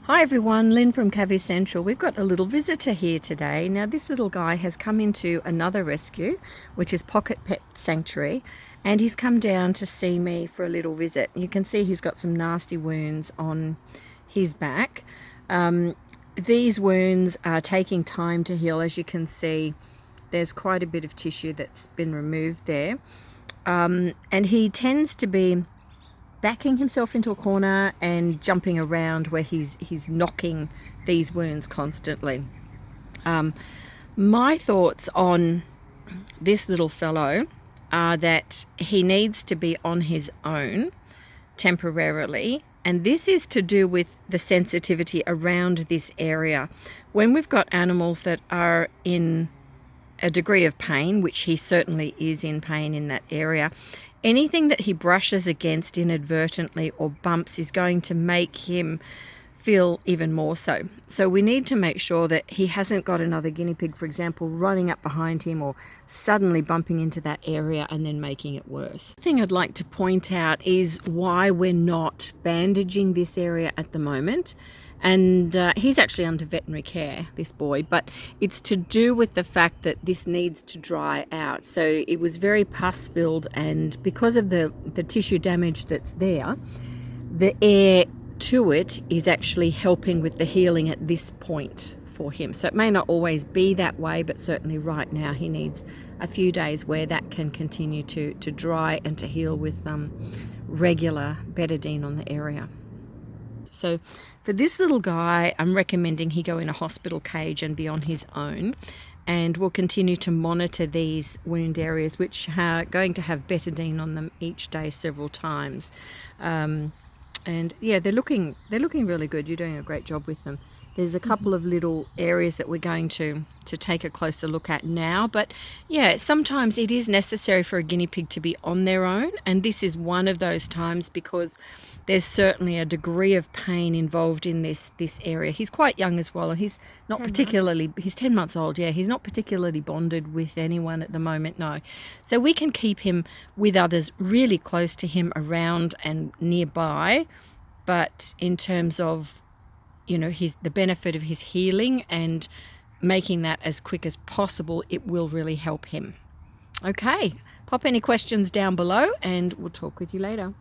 Hi everyone, Lyn from Cavy Central. We've got a little visitor here today. Now this little guy has come into another rescue, which is Pocket Pet Sanctuary, and he's come down to see me for a little visit. You can see he's got some nasty wounds on his back. These wounds are taking time to heal. As you can see, there's quite a bit of tissue that's been removed there. And he tends to be backing himself into a corner and jumping around where he's knocking these wounds constantly. My thoughts on this little fellow are that he needs to be on his own temporarily, and this is to do with the sensitivity around this area. When we've got animals that are in a degree of pain, which he certainly is in pain in that area, anything that he brushes against inadvertently or bumps is going to make him feel even more so. So we need to make sure that he hasn't got another guinea pig, for example, running up behind him or suddenly bumping into that area and then making it worse. The thing I'd like to point out is why we're not bandaging this area at the moment. And he's actually under veterinary care, this boy, but it's to do with the fact that this needs to dry out. So it was very pus filled, and because of the tissue damage that's there, the air to it is actually helping with the healing at this point for him. So it may not always be that way, but certainly right now he needs a few days where that can continue to dry and to heal with regular betadine on the area. So for this little guy, I'm recommending he go in a hospital cage and be on his own, and we'll continue to monitor these wound areas, which are going to have betadine on them each day several times. And yeah, they're looking really good. You're doing a great job with them. There's a couple of little areas that we're going to take a closer look at now, but yeah, sometimes it is necessary for a guinea pig to be on their own, and this is one of those times because there's certainly a degree of pain involved in this area. He's quite young as well. He's not particularly, he's 10 months old, yeah. He's not particularly bonded with anyone at the moment, no. So we can keep him with others really close to him, around and nearby, but in terms of, you know, the benefit of his healing and making that as quick as possible, it will really help him. Okay, pop any questions down below and we'll talk with you later.